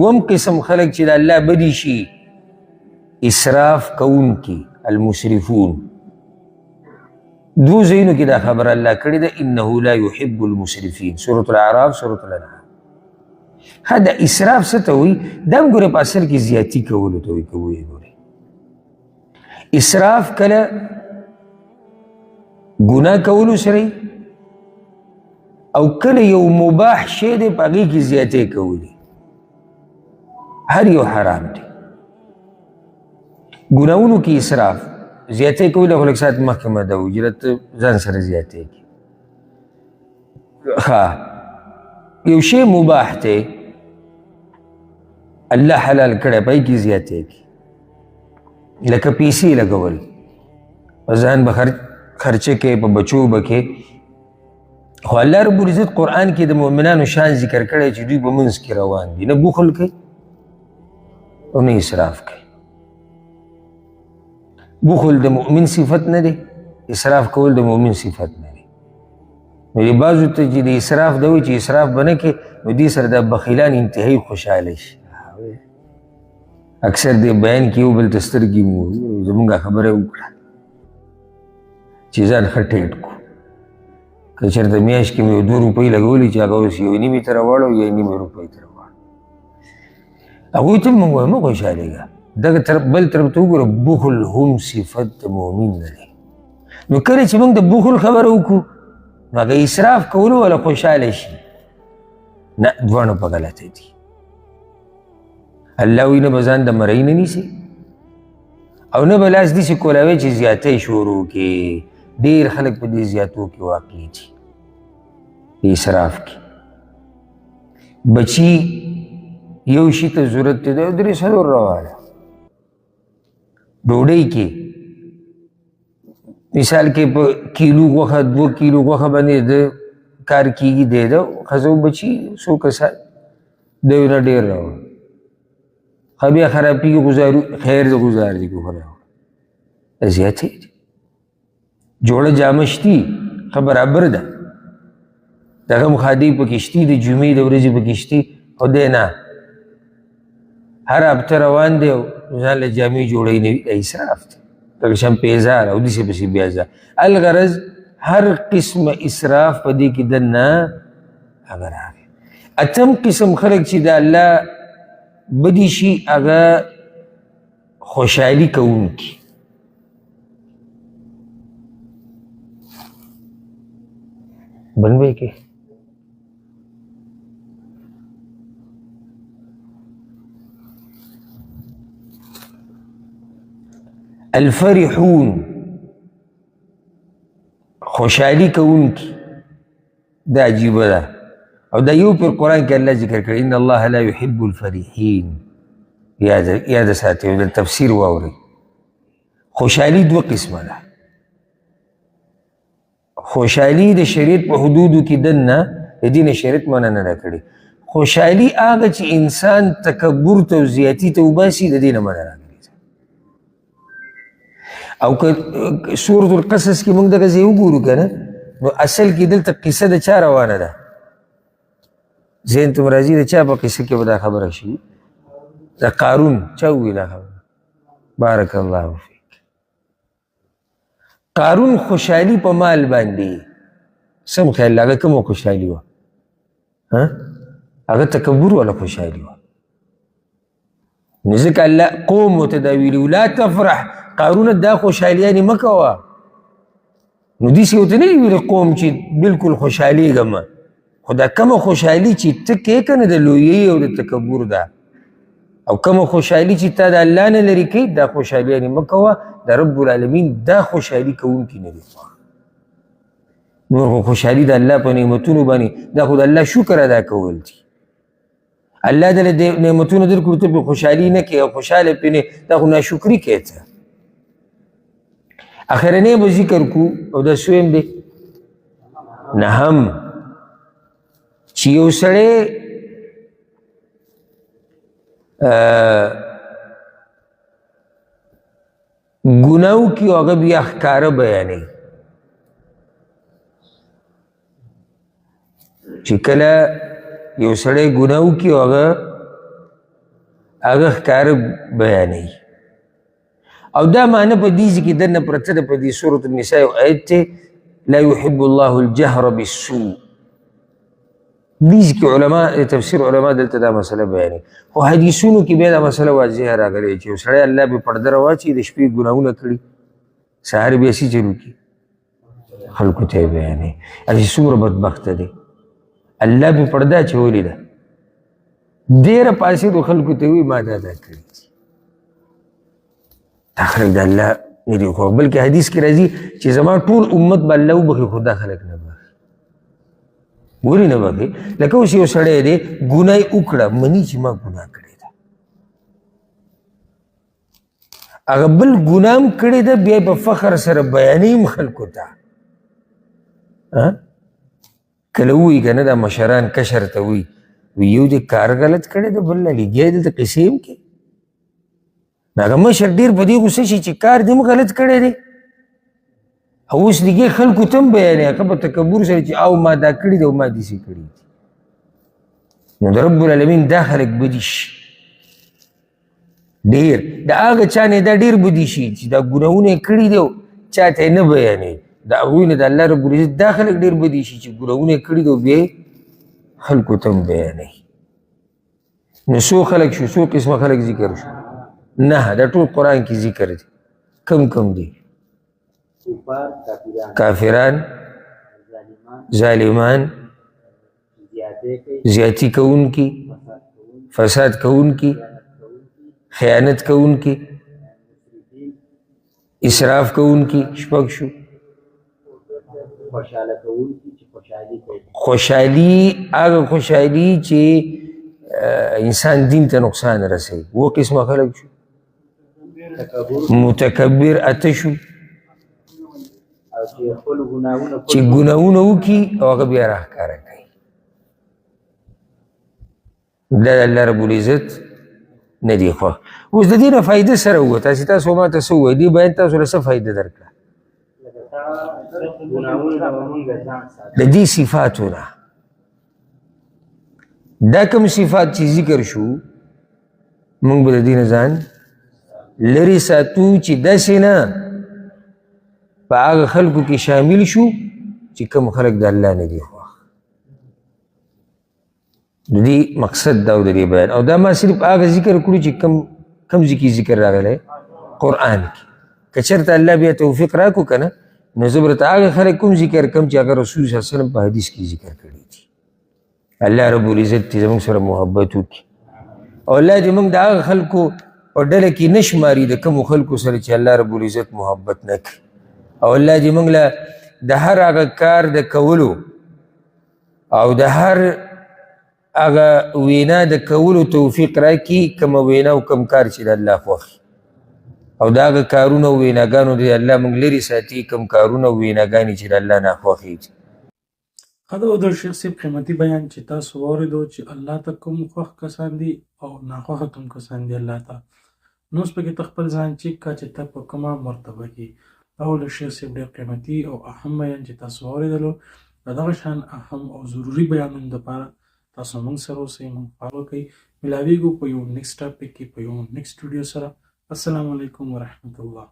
وم قسم خلق چې د الله بدی شي اسراف کوونکي المسرفون. دو ځایونو کې دا خبر الله کړې ده انه لا يحب المسرفين، سورة الاعراف، سورة الانعام. دا اسراف څه ته وایي؟ دا هم ګوره په اصل کې زیاتي کولو ته وایي. که وایي ګورې اسراف کله ګناه کولو سره او کله یو مباح شی دی په هغې کې زیاتې کولی، هر یو حرام دی. ګناهونو کې اسراف زیاتې کولی خو لږ ساعت مخکې مده اجرت ځان سره زیاتې کړي. ښه یو شی مباح دی الله حلال کړی په هغې کې زیاتې کړي، لکه پیسې لګول، په ځان به خرچه کې، په بچو به کې. خو الله رب العزت قرآن کې د مؤمنانو شان ذکر کړی چې دوی په منځ کې روان دي، نه بخل کوي او نه اسراف کوي. بخل د مؤمن صفت نه دی، اسراف کول د مؤمن صفت نه دی. نو د بعضو ته چې د اسراف ده وایي چې اسراف به نه کوي، نو دې سره دا بخیلان انتهایي خوشحاله شي. اکثر دې بیان کې یو بل ته سترګې زمونږ خبره وکړه چې ځان ښه ټیټ کړو. که چېرته میاشت کې مې یو 2 روپۍ لګولي چې هغه اوس 1.5 ته راواړو یا 1.5 روپۍ ته راواړو، هغوی ته مونږ وایو مه خوشحالېږه. دغه بل طرف ته وګوره، بخل هم صفت د مؤمن نه دی. نو کله چې موږ د بخل خبره وکړو نو هغه اسراف کولو والا خوشحاله شي، نه دواړه په غلطه دي. الله وایي نه به ځان د مرۍ نه نیسي او نه به لاس داسې کولاوی چې زیاتی شروع کړي. ډېر خلک په دې زیاتو کې واقع دي، په اسراف کې. بچي یو شي ته ضرورت دی، 3-4 راواله ډوډۍ کې، مثال کې په کیلو غوښه 2 کیلو غوښه باندې د کار کېږي، دی د ښځو بچي 100 کسان د یو نه ډېر راوړه. ښه بیا خرابېږي، ګزارو خیر د ګزار دي، خو راوړه زیاتې دي. جوړه جامه شتي ښه برابر ده، دغه هم خادۍ پکې شتي، د جمعې د ورځې پکې شتي، خو دی نه هر هفته روان دی او ځان له جامې جوړوي نه وي، دا اسراف دی. لکه شان پیزار او داسې پسې بیا ځه. الغرض هر قسمه اسراف په دې کې دننه هغه راغی. اتم قسم خلک چې د الله بدي شي هغه خوشحالي کوونکي. بند به کې الفرحون خوشحالي کوونکي. دا عجیبه ده او دا یو پر قرآن کې الله ذکر کړی ان الله لا يحب الفرحين. یاد ساتئ او د تفسیر واورئ. خوشحالي 2 قسمه ده. خوشحالي د شریعت په حدودو کې دننه د دین شریعت منع نه ده کړې. خوشحالي هغه چې انسان تکبر ته او زیاتي ته وباسي، د دې نه منع راغلې. او که سورة القصص کې موږ دغه ځای وګورو که نه، نو اصل کې دلته قصه د چا روانه ده؟ ذهن ته راځي د چا په قصه کې به دا خبره شي؟ د قارون. چا وویل دا خبره؟ بارک الله فیک. قارون خوشحالي په مال باندې سم خیال، هغه کومه خوشحالي وه؟ هغه تکبر والا خوشحالي وه. نو ځکه الله قوم ورته دا ویلي و لا تفرح. قارون دا خوشحالیانې مه کوه. نو داسې ورته نه ویلي قوم چې بلکل خوشحالېږم، خو دا کومه خوشحالي چې ته کوې که نه د لویۍ او د تکبر ده، او کومه خوشحالي چې تا د الله نه لرې کوي، دا خوشحالیانې مه کوه. د رب العالمین دا خوشحالي کوونکي نه دي. نور خو خوشحالي د الله په نعمتونو باندې، دا خو د الله شکر ادا کول دي. الله دله نعمتونه درکړو، ته پرې خوشحالي نه کوې او خوشحاله پرې نه، دا خو ناشکري کوې ته. اخرنی به ذکر کو او دا سویم دی 9 چې یو سړی ګناو کې او هغه بیا ښکاره بیانوي. چې کله یو سړی ګناه وکړي او هغه هغه ښکاره بیانوي. او دا معنی په دې کې دننه پرته ده په دې سورة النساء یو آیت دی لا يحب الله الجهر بالسوء. دې کې علما تفسیر علما دلته دا مسله بیانوي، خو حدیثونو کې بیا دا مسله واضحه راغلې چې یو سړی الله به پرده راواچوي د شپې ګناهونه کړي سهار بیا څه چل وکړي خلکو ته یې بیانوي. چې څومره بدبخته دی الله به پرده اچولې ده ډېره پاسېدو خلکو ته وایي ما دا کړي دا خلک د الله نه دي خوښ. بلکې حدیث کې راځي چې زما ټول امت به الله وبخي خو دا خلک نه بخي. ولې نه بخي؟ لکه اوس یو سړی دی ګناه یې وکړه مني چې ما ګناه کړې ده، هغه بل ګناه هم کړې ده بیا په فخر سره بیانوي هم خلکو ته. کله ووایي که نه دا مشران کشر ته وایي یو دې کار غلط کړی ده بل نه لګیا دلته قصې هم کوي. هغه مشر ډېر په دې غوسه شي چې کار دې هم غلط کړی دی او اوس لګیا خلکو ته هم بیانوي هغه په تکبر سره چې او ما دا کړي دي او ما داسې کړي دي. نو د رب العالمین دا خلک بدي شي ډېر، د هغه چا نه دا ډېر بدي شي چې دا ګناهونه یې کړي دي او چا ته یې نه بیانوي. د هغوی نه د الله رب العزت دا خلک ډېر بدي شي چې ګناهونه یې کړي دي او بیا خلکو ته هم بیانوي. نو څو خلک شو، څو قسمه خلک ذکر شو؟ نه دا ټول قرآن کې ذکر دي. کم دي؟ کافران، ظالمان، زیاتی کوونکي، فساد کوونکي، خیانت کوونکي، اسراف کوونکي شپږ شو. خوشحالي هغه خوشحالي چې انسان دین ته نقصان رسوي. اووه قسمه خلک شو. متکبر اته شو چې ګناهونه وکړي او هغه بیا راښکاره کوي. دا د الله رب العزت نه دی خوښ. اوس د دې نه فایده سره ووته چې تاسو ما ته څه ووایي دې بیان تاسو له څه فایده درکړه د دې صفاتو نه. دا کوم صفات چې ذکر شو موږ به د دې نه ځان لرې ساتو چې داسې نه په هغه خلکو کې شامل شو چې کوم خلک د الله نه دي خوښ. د دې مقصد دا و د دې بیان. او دا ما صرف هغه ذکر کړو چې کوم ځای کې ذکر راغلی قرآن کې. که چېرته الله بیا توفیق راکړو که نه نو زه به درته هغه خلک کوم ذکر کوم چې هغه رسول صلی الله علیه وسلم په حدیث کې ذکر کړي دي. الله رب العزت دې زموږ سره محبت وکړي او الله دې موږ د هغه خلکو په ډله کې نه شماري د کومو خلکو سره چې الله رب العزت محبت نه کړي. او الله دې موږ له د هر هغه کار د کولو او د هر هغه وینا د کولو توفیق راکړي کومه وینا او کوم کار چې د الله خوښ او د هغه کارونه او ویناګانو دې الله موږ لرې ساتي کوم کارونه او ویناګانې چې د الله ناخوښې دي. دا د شیخ صاحب قیمتي بیان چې تاسو واورېدو چې الله ته کوم خوښ کسان دي او ناخوښه کوم کسان دي الله ته. نو اوس پکې ته خپل ځان چیک کړه چې ته په کومه مرتبه کې. او له شیخ صاحب ډېر قیمتي او اهم بیان چې تاسو واورېدلو د دغه شان اهم او ضروري بیانونو دپاره تاسو موږ سره اوسئ، موږ فالو کوئ. ملاویږو په یو نیکسټ ټاپک کې په یو نیکسټ ویډیو سره. السلام علیکم ورحمة الله.